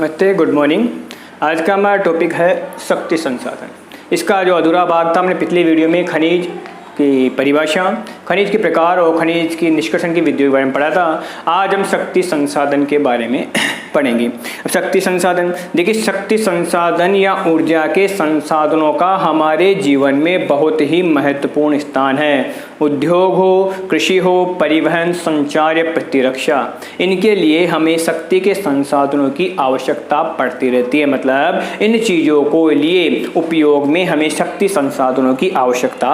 नमस्ते, good morning. आज का हमारा टॉपिक है शक्ति संसाधन। इसका जो अधूरा भाग था हमने पिछली वीडियो में खनिज की परिभाषा, खनिज के प्रकार और खनिज की निष्कर्षण की विधियों के बारे में पढ़ा था। आज हम शक्ति संसाधन के बारे में पढ़ेंगे। अब शक्ति संसाधन, देखिए शक्ति संसाधन या ऊर्जा के संसाधनों का हमारे जीवन में बहुत ही महत्वपूर्ण स्थान है। उद्योग हो, कृषि हो, परिवहन, संचार या प्रतिरक्षा, इनके लिए हमें शक्ति के संसाधनों की आवश्यकता पड़ती रहती है। मतलब इन चीज़ों को लिए उपयोग में हमें शक्ति संसाधनों की आवश्यकता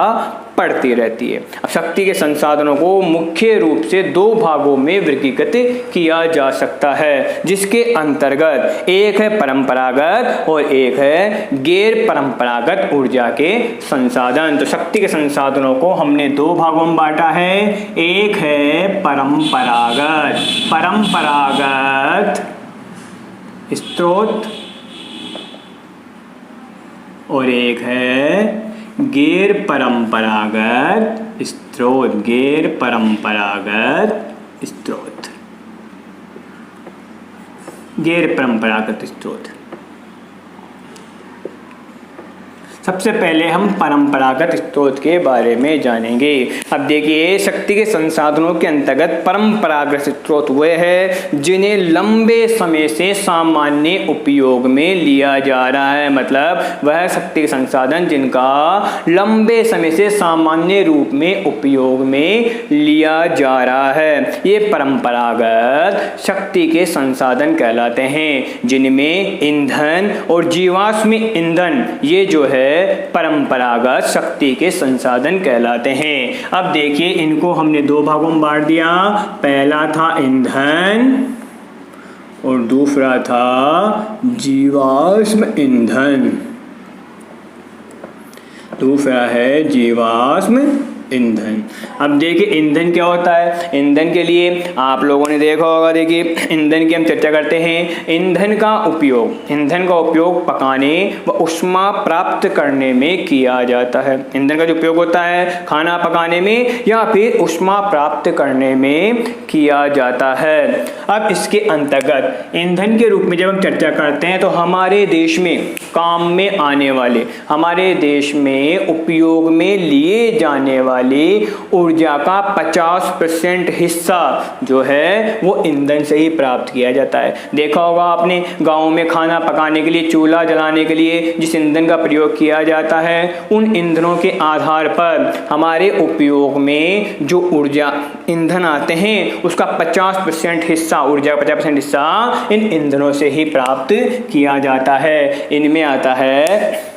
पड़ती रहती है। अब शक्ति के संसाधनों को मुख्य रूप से दो भागों में वर्गीकृत किया जा सकता है, जिसके अंतर्गत एक है परंपरागत और एक है गैर परंपरागत ऊर्जा के संसाधन। तो शक्ति के संसाधनों को हमने दो भागों में बांटा है। एक है परंपरागत स्रोत और एक है गैर परंपरागत स्रोत। गैर परंपरागत स्रोत। सबसे पहले हम परंपरागत स्रोत के बारे में जानेंगे। अब देखिए शक्ति के संसाधनों के अंतर्गत परंपरागत स्रोत वे है जिन्हें लंबे समय से सामान्य उपयोग में लिया जा रहा है। मतलब वह शक्ति के संसाधन जिनका लंबे समय से सामान्य रूप में उपयोग में लिया जा रहा है, ये परंपरागत शक्ति के संसाधन कहलाते हैं, जिनमें ईंधन और जीवाश्म ईंधन ये जो है परंपरागत शक्ति के संसाधन कहलाते हैं। अब देखिए इनको हमने दो भागों में बांट दिया। पहला था ईंधन और दूसरा था जीवाश्म ईंधन। दूसरा है जीवाश्म ईंधन। अब देखिए ईंधन क्या होता है। ईंधन के लिए आप लोगों ने देखा होगा, देखिए ईंधन की हम चर्चा करते हैं। ईंधन का उपयोग पकाने व ऊष्मा प्राप्त करने में किया जाता है। ईंधन का जो उपयोग होता है खाना पकाने में या फिर ऊष्मा प्राप्त करने में किया जाता है। अब इसके अंतर्गत ईंधन के रूप में जब हम चर्चा करते हैं तो हमारे देश में काम में आने वाले, हमारे देश में उपयोग में लिए जाने वाली ऊर्जा का 50% हिस्सा जो है वो ईंधन से ही प्राप्त किया जाता है। देखा होगा आपने गाँव में खाना पकाने के लिए, चूल्हा जलाने के लिए जिस ईंधन का प्रयोग किया जाता है, उन ईंधनों के आधार पर हमारे उपयोग में जो ऊर्जा ईंधन आते हैं उसका 50% हिस्सा, ऊर्जा का 50% हिस्सा इन ईंधनों से ही प्राप्त किया जाता है। इनमें आता है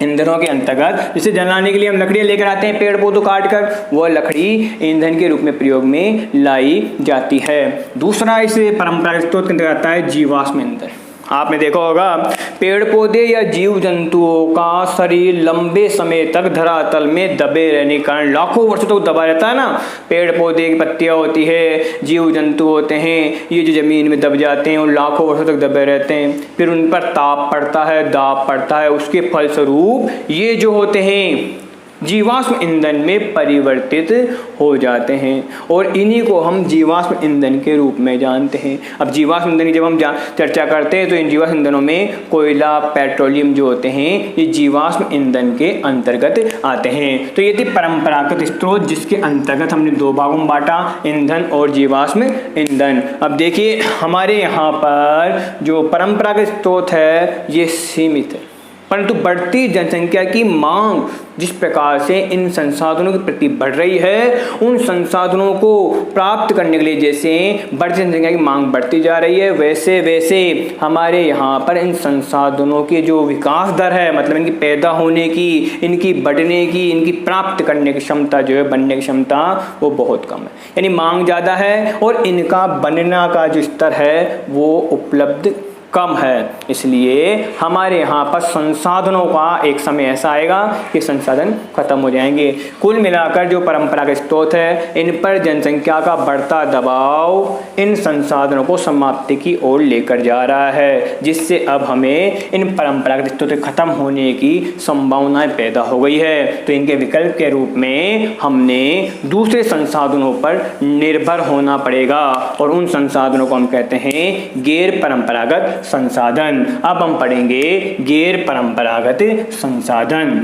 ईंधनों के अंतर्गत जिसे जलाने के लिए हम लकड़ियाँ लेकर आते हैं, पेड़ पौधों काट कर, वह लकड़ी ईंधन के रूप में प्रयोग में लाई जाती है। दूसरा इस परंपरागत स्रोत के अंतर्गत आता है जीवाश्म ईंधन। आपने देखा होगा पेड़ पौधे या जीव जंतुओं का शरीर लंबे समय तक धरातल में दबे रहने के कारण लाखों वर्षों तक दबा रहता है ना। पेड़ पौधे की पत्तियां होती है, जीव जंतु होते हैं, ये जो जमीन में दब जाते हैं और लाखों वर्षों तक दबे रहते हैं। फिर उन पर ताप पड़ता है, दाब पड़ता है, उसके फलस्वरूप ये जो होते हैं जीवाश्म ईंधन में परिवर्तित हो जाते हैं और इन्हीं को हम जीवाश्म ईंधन के रूप में जानते हैं। अब जीवाश्म ईंधन की जब हम चर्चा करते हैं तो इन जीवाश्म ईंधनों में कोयला, पेट्रोलियम जो होते हैं ये जीवाश्म ईंधन के अंतर्गत आते हैं। तो ये थी परंपरागत स्रोत जिसके अंतर्गत हमने दो भागों में बांटा, ईंधन और जीवाश्म ईंधन। अब देखिए हमारे यहाँ पर जो परंपरागत स्रोत है ये सीमित है, परंतु बढ़ती जनसंख्या की मांग जिस प्रकार से इन संसाधनों के प्रति बढ़ रही है, उन संसाधनों को प्राप्त करने के लिए जैसे बढ़ती जनसंख्या की मांग बढ़ती जा रही है, वैसे वैसे हमारे यहाँ पर इन संसाधनों की जो विकास दर है, मतलब इनकी पैदा होने की, इनकी बढ़ने की, इनकी प्राप्त करने की क्षमता जो है, बनने की क्षमता वो बहुत कम है। यानी मांग ज़्यादा है और इनका बनना का जो स्तर है वो उपलब्ध कम है। इसलिए हमारे यहाँ पर संसाधनों का एक समय ऐसा आएगा कि संसाधन खत्म हो जाएंगे। कुल मिलाकर जो परंपरागत स्रोत है इन पर जनसंख्या का बढ़ता दबाव इन संसाधनों को समाप्ति की ओर लेकर जा रहा है, जिससे अब हमें इन परंपरागत स्रोत खत्म होने की संभावनाएं पैदा हो गई है। तो इनके विकल्प के रूप में हमने दूसरे संसाधनों पर निर्भर होना पड़ेगा। और उन संसाधनों को हम कहते हैं गैर परंपरागत संसाधन। अब हम पढ़ेंगे गैर परंपरागत संसाधन।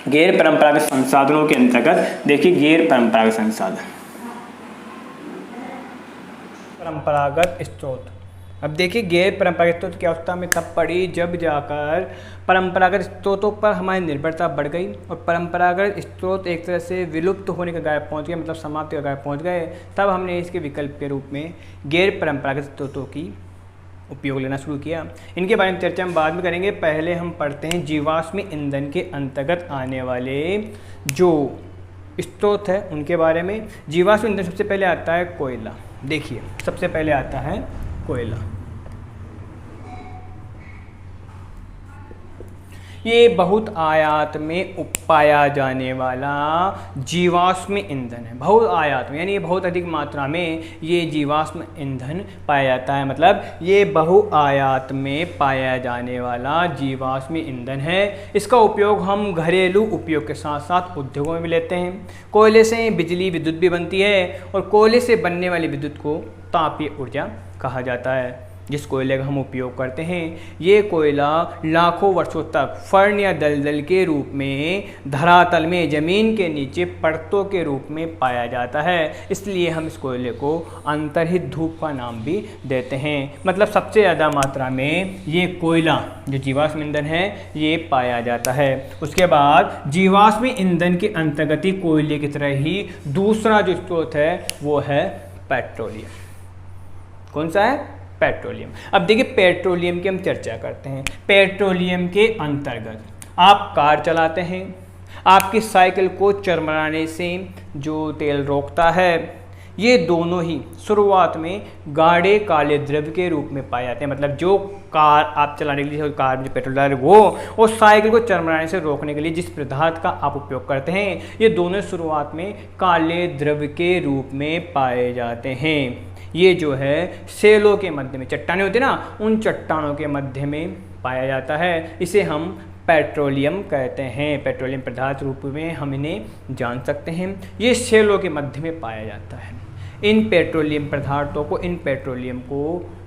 गैर परंपरागत संसाधनों के अंतर्गत देखिए गैर परंपरागत संसाधन, परंपरागत स्रोत। अब देखिए गैर परंपरागत स्रोत की अवस्था में तब पड़ी जब जाकर परंपरागत स्रोतों पर हमारी निर्भरता बढ़ गई और परंपरागत स्रोत एक तरह से विलुप्त होने के गायब पहुंच गए, मतलब समाप्ति के गायब पहुंच गए। तब हमने इसके विकल्प के रूप में गैर परंपरागत स्रोतों की उपयोग लेना शुरू किया। इनके बारे में चर्चा हम बाद में करेंगे। पहले हम पढ़ते हैं जीवाश्म ईंधन के अंतर्गत आने वाले जो स्रोत है उनके बारे में। जीवाश्म ईंधन सबसे पहले आता है कोयला। देखिए सबसे पहले आता है कोयला। ये बहुत आयात में पाया जाने वाला जीवाश्म ईंधन है। बहुत आयात में यानी ये बहुत अधिक मात्रा में ये जीवाश्म ईंधन पाया जाता है, मतलब ये बहुआयात में पाया जाने वाला जीवाश्म ईंधन है। इसका उपयोग हम घरेलू उपयोग के साथ साथ उद्योगों में भी लेते हैं। कोयले से बिजली विद्युत भी बनती है और कोयले से बनने वाली विद्युत को तापीय ऊर्जा कहा जाता है। जिस कोयले का हम उपयोग करते हैं ये कोयला लाखों वर्षों तक फर्न या दलदल के रूप में धरातल में ज़मीन के नीचे परतों के रूप में पाया जाता है। इसलिए हम इस कोयले को अंतर्हित धूप का नाम भी देते हैं। मतलब सबसे ज़्यादा मात्रा में ये कोयला जो जीवाश्म ईंधन है ये पाया जाता है। उसके बाद जीवाश्म ईंधन के अंतर्गत ही कोयले की तरह ही दूसरा जो स्रोत है वो है पेट्रोलियम। कौन सा है? पेट्रोलियम। अब देखिए पेट्रोलियम की हम चर्चा करते हैं। पेट्रोलियम के अंतर्गत आप कार चलाते हैं, आपकी साइकिल को चरमराने से जो तेल रोकता है, ये दोनों ही शुरुआत में गाढ़े काले द्रव्य के रूप में पाए जाते हैं। मतलब जो कार आप चलाने के लिए कार में जो पेट्रोल डाल वो और साइकिल को चरमराने से रोकने के लिए जिस पदार्थ का आप उपयोग करते हैं ये दोनों शुरुआत में काले द्रव्य के रूप में पाए जाते हैं। ये जो है सेलों के मध्य में चट्टानें होती है ना, उन चट्टानों के मध्य में पाया जाता है। इसे हम पेट्रोलियम कहते हैं। पेट्रोलियम पदार्थ रूप में हम इन्हें जान सकते हैं। ये सेलों के मध्य में पाया जाता है। इन पेट्रोलियम पदार्थों को, इन पेट्रोलियम को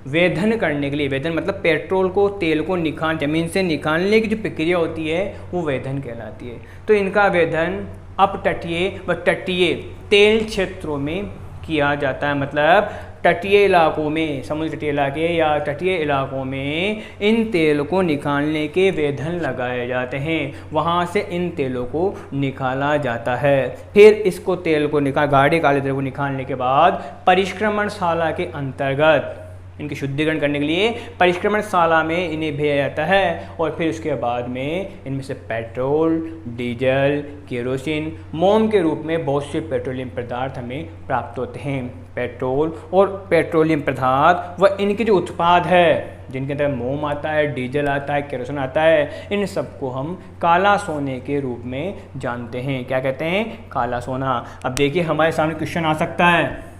वेधन करने के लिए, वेधन मतलब पेट्रोल को, तेल को ज़मीन से निकालने की जो प्रक्रिया होती है वो वेधन कहलाती है। तो इनका वेधन अपतटीय व तटीय तेल क्षेत्रों में किया जाता है। मतलब तटीय इलाकों में, समुद्र तटीय इलाके या तटीय इलाकों में इन तेल को निकालने के वेधन लगाए जाते हैं। वहाँ से इन तेलों को निकाला जाता है। फिर इसको तेल को गाढ़े काले तेल को निकालने के बाद परिष्क्रमणशाला के अंतर्गत इनकी शुद्धिकरण करने के लिए परिष्क्रमणशाला में इन्हें भेजा जाता है और फिर उसके बाद में इनमें से पेट्रोल, डीजल, केरोसिन, मोम के रूप में बहुत से पेट्रोलियम पदार्थ हमें प्राप्त होते हैं। पेट्रोल और पेट्रोलियम पदार्थ व इनके जो उत्पाद है जिनके अंदर मोम आता है, डीजल आता है, केरोसिन आता है, इन सबको हम काला सोने के रूप में जानते हैं। क्या कहते हैं? काला सोना। अब देखिए हमारे सामने क्वेश्चन आ सकता है,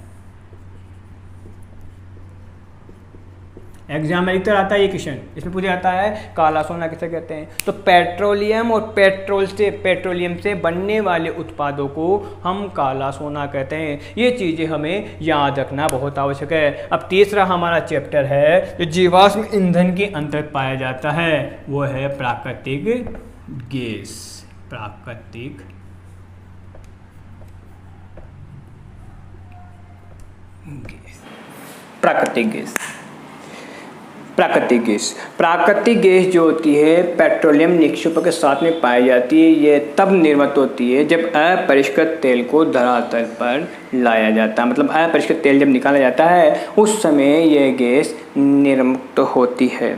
एग्जाम में अधिकतर आता है ये क्वेश्चन। इसमें पूछा जाता है काला सोना किसे कहते हैं। तो पेट्रोलियम और पेट्रोलियम से बनने वाले उत्पादों को हम काला सोना कहते हैं। ये चीज़ें हमें याद रखना बहुत आवश्यक है। अब तीसरा हमारा चैप्टर है जो जीवाश्म ईंधन के अंतर्गत पाया जाता है वो है प्राकृतिक गैस। प्राकृतिक गैस। प्राकृतिक गैस जो होती है पेट्रोलियम निक्षेपों के साथ में पाई जाती है। ये तब निर्मित होती है जब अपरिष्कृत तेल को धरातल पर लाया जाता है। मतलब अपरिष्कृत तेल जब निकाला जाता है उस समय यह गैस निर्मित होती है।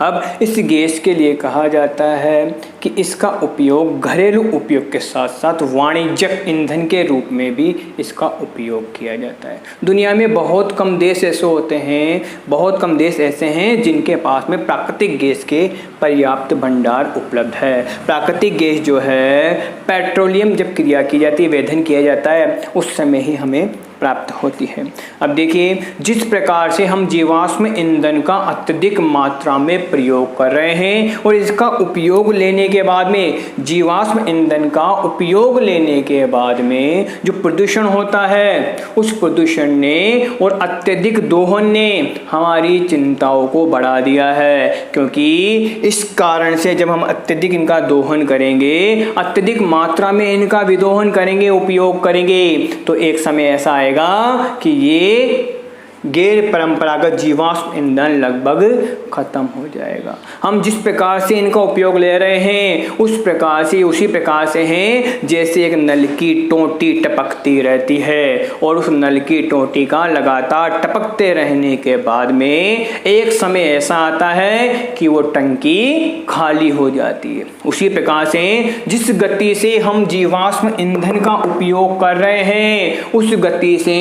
अब इस गैस के लिए कहा जाता है कि इसका उपयोग घरेलू उपयोग के साथ साथ वाणिज्यिक ईंधन के रूप में भी इसका उपयोग किया जाता है। दुनिया में बहुत कम देश ऐसे हैं जिनके पास में प्राकृतिक गैस के पर्याप्त भंडार उपलब्ध है। प्राकृतिक गैस जो है पेट्रोलियम जब क्रिया की जाती है, वेधन किया जाता है, उस समय ही हमें प्राप्त होती है। अब देखिए, जिस प्रकार से हम जीवाश्म ईंधन का अत्यधिक मात्रा में प्रयोग कर रहे हैं और इसका उपयोग लेने के बाद में, जीवाश्म ईंधन का उपयोग लेने के बाद में जो प्रदूषण होता है, उस प्रदूषण ने और अत्यधिक दोहन ने हमारी चिंताओं को बढ़ा दिया है। क्योंकि इस कारण से जब हम अत्यधिक इनका दोहन करेंगे, अत्यधिक मात्रा में इनका विदोहन करेंगे, उपयोग करेंगे, तो एक समय ऐसा आएगा कि ये गैर परंपरागत जीवाश्म ईंधन लगभग खत्म हो जाएगा। हम जिस प्रकार से इनका उपयोग ले रहे हैं उसी प्रकार से हैं जैसे एक नल की टोंटी टपकती रहती है, और उस नल की टोंटी का लगातार टपकते रहने के बाद में एक समय ऐसा आता है कि वो टंकी खाली हो जाती है। उसी प्रकार से जिस गति से हम जीवाश्म ईंधन का उपयोग कर रहे हैं, उस गति से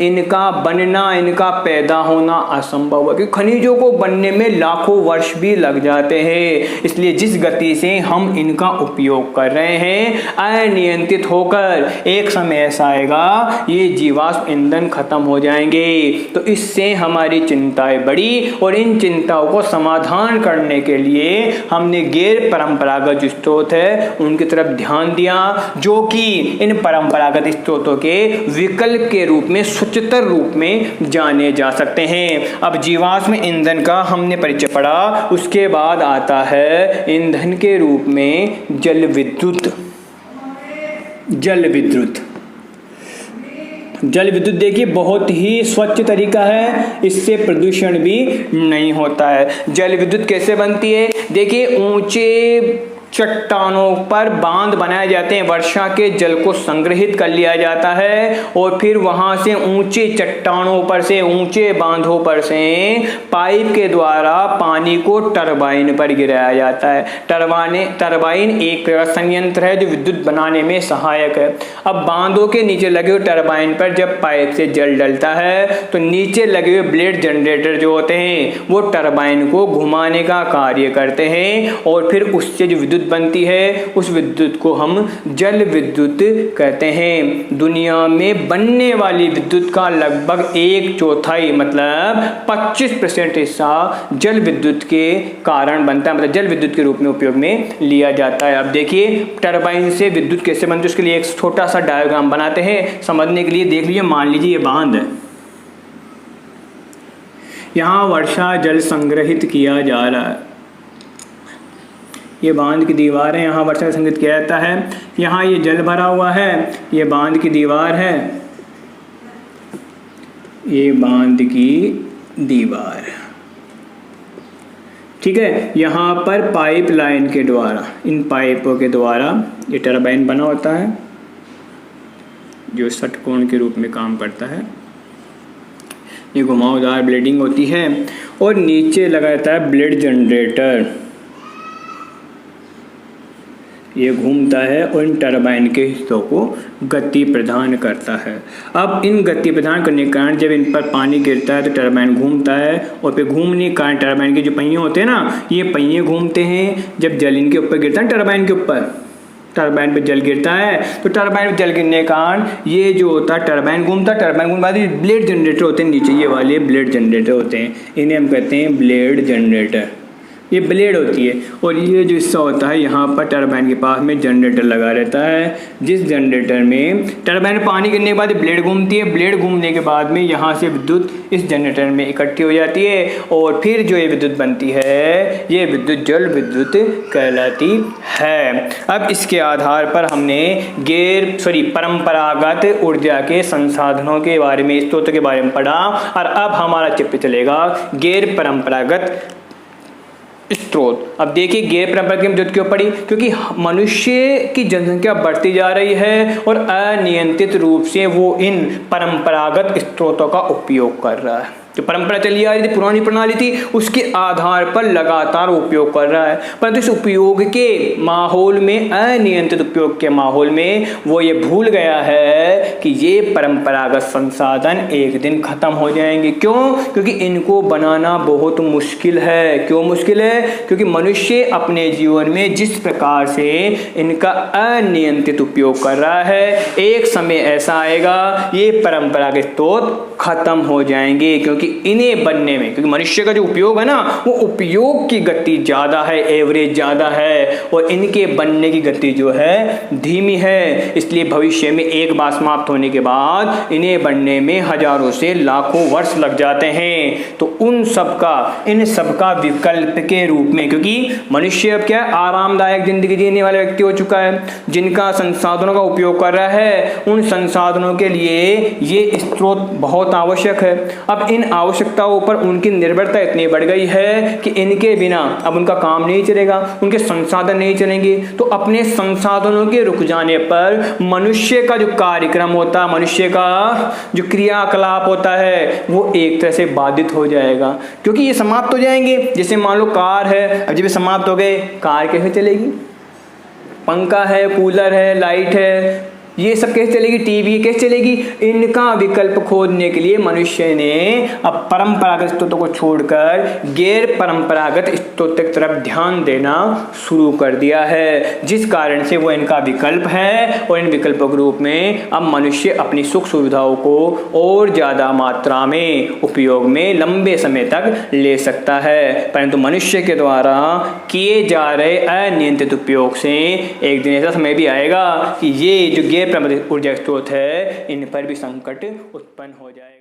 इनका बनना, इनका पैदा होना असंभव है, क्योंकि खनिजों को बनने में लाखों वर्ष भी लग जाते हैं। इसलिए जिस गति से हम इनका उपयोग कर रहे हैं, अनियंत्रित होकर एक समय ऐसा आएगा ये जीवाश्म ईंधन खत्म हो जाएंगे। तो इससे हमारी चिंताएं बढ़ी, और इन चिंताओं को समाधान करने के लिए हमने गैर परंपरागत जो स्रोत है उनकी तरफ ध्यान दिया, जो कि इन परंपरागत स्रोतों के विकल्प के रूप में, स्वच्छतर रूप में जाने जा सकते हैं। अब जीवाश्म ईंधन का हमने परिचय पढ़ा, उसके बाद आता है ईंधन के रूप में जल विद्युत। जल विद्युत देखिए बहुत ही स्वच्छ तरीका है, इससे प्रदूषण भी नहीं होता है। जल विद्युत कैसे बनती है? देखिए, ऊंचे चट्टानों पर बांध बनाए जाते हैं, वर्षा के जल को संग्रहित कर लिया जाता है, और फिर वहां से ऊंचे चट्टानों पर से, ऊंचे बांधों पर से पाइप के द्वारा पानी को टरबाइन पर गिराया जाता है। टरबाइन एक संयंत्र है जो विद्युत बनाने में सहायक है। अब बांधों के नीचे लगे हुए टरबाइन पर जब पाइप से जल डलता है तो नीचे लगे हुए ब्लेड जनरेटर जो होते हैं वो टरबाइन को घुमाने का कार्य करते हैं, और फिर उससे जो विद्युत बनती है उस विद्युत को हम जल विद्युत कहते हैं। दुनिया में बनने वाली विद्युत का लगभग 1/4 मतलब 25% हिस्सा जल विद्युत के कारण बनता है, मतलब जल विद्युत के रूप में उपयोग में लिया जाता है। अब देखिए टरबाइन से विद्युत कैसे बनती है, उसके लिए एक छोटा सा डायग्राम बनाते हैं समझने के लिए। देख लीजिए, मान लीजिए ये बांध है, यहाँ वर्षा जल संग्रहित किया जा रहा है, ये बांध की दीवार है, यहाँ वर्षा संग्रहित किया जाता है, यहाँ ये जल भरा हुआ है, ये बांध की दीवार है, ये बांध की दीवार, ठीक है। यहाँ पर पाइप लाइन के द्वारा, इन पाइपों के द्वारा ये टरबाइन बना होता है जो षटकोण के रूप में काम करता है, ये घुमावदार ब्लेडिंग होती है, और नीचे लगा रहता है ब्लेड जनरेटर, ये घूमता है और इन टरबाइन के हिस्सों को गति प्रदान करता है। अब इन गति प्रदान करने के कारण जब इन पर पानी गिरता है तो टरबाइन घूमता है, और फिर घूमने के कारण टरबाइन के जो पहिए होते हैं ना, ये पहिए घूमते हैं। जब जल इनके ऊपर गिरता है टरबाइन के ऊपर, टरबाइन पे जल गिरता है, तो टरबाइन पे जल गिरने के कारण ये जो होता है टरबाइन घूमता है, टरबाइन घूमने के बाद ब्लेड जनरेटर होते हैं नीचे, ये वाले ब्लेड जनरेटर होते हैं, इन्हें हम कहते हैं ब्लेड जनरेटर। ये ब्लेड होती है, और ये जो हिस्सा होता है यहाँ पर टरबाइन के पास में जनरेटर लगा रहता है, जिस जनरेटर में टरबाइन में पानी गिरने के बाद ब्लेड घूमती है, ब्लेड घूमने के बाद में यहाँ से विद्युत इस जनरेटर में इकट्ठी हो जाती है, और फिर जो ये विद्युत बनती है ये विद्युत जल विद्युत कहलाती है। अब इसके आधार पर हमने परंपरागत ऊर्जा के संसाधनों के बारे में, स्रोत के बारे में पढ़ा, और अब हमारा चित्र चलेगा गैर परंपरागत स्रोत। अब देखिए गैर परंपरागत विद्युत क्यों पड़ी, क्योंकि मनुष्य की जनसंख्या बढ़ती जा रही है और अनियंत्रित रूप से वो इन परंपरागत स्रोतों का उपयोग कर रहा है। जो परंपरा चली आ रही थी, पुरानी प्रणाली थी, उसके आधार पर लगातार उपयोग कर रहा है। परंतु इस उपयोग के माहौल में, अनियंत्रित उपयोग के माहौल में वो ये भूल गया है कि ये परंपरागत संसाधन एक दिन खत्म हो जाएंगे। क्यों? क्योंकि इनको बनाना बहुत मुश्किल है। क्यों मुश्किल है? क्योंकि मनुष्य अपने जीवन में जिस प्रकार से इनका अनियंत्रित उपयोग कर रहा है, एक समय ऐसा आएगा ये परंपरागत स्रोत खत्म हो जाएंगे। क्योंकि इन्हें बनने में, क्योंकि मनुष्य का जो उपयोग है ना, वो उपयोग की गति ज्यादा है, एवरेज ज्यादा है, और इनके बनने की गति जो है धीमी है। इसलिए भविष्य में एक बार समाप्त होने के बाद इन्हें बनने में हजारों से लाखों वर्ष लग जाते हैं। तो इन सबका विकल्प के रूप में, क्योंकि मनुष्य अब क्या आरामदायक जिंदगी जीने वाला व्यक्ति हो चुका है, जिनका संसाधनों का उपयोग कर रहा है, उन संसाधनों के लिए ये स्रोत बहुत आवश्यक है। अब इन आवश्यकताओं पर उनकी निर्भरता इतनी बढ़ गई है कि इनके बिना अब उनका काम नहीं चलेगा, उनके संसाधन नहीं चलेंगे। तो अपने संसाधनों के रुक जाने पर मनुष्य का जो कार्यक्रम होता है, मनुष्य का जो क्रियाकलाप होता है, वो एक तरह से बाधित हो जाएगा, क्योंकि ये समाप्त हो जाएंगे। जैसे मान लो कार है, अब जब ये समाप्त हो गए, कार कैसे चलेगी? पंखा है, कूलर है, लाइट है, ये सब कैसे चलेगी? टीवी कैसे चलेगी? इनका विकल्प खोजने के लिए मनुष्य ने अब परंपरागत स्रोतों को छोड़कर गैर परंपरागत स्रोतों की तरफ ध्यान देना शुरू कर दिया है, जिस कारण से वो इनका विकल्प है। और इन विकल्पों के रूप में अब मनुष्य अपनी सुख सुविधाओं को और ज्यादा मात्रा में उपयोग में लंबे समय तक ले सकता है। परंतु मनुष्य के द्वारा किए जा रहे अनियंत्रित उपयोग से एक दिन ऐसा समय भी आएगा कि ये जो गैर परंपरागत ऊर्जा स्रोत है, इन पर भी संकट उत्पन्न हो जाएगा।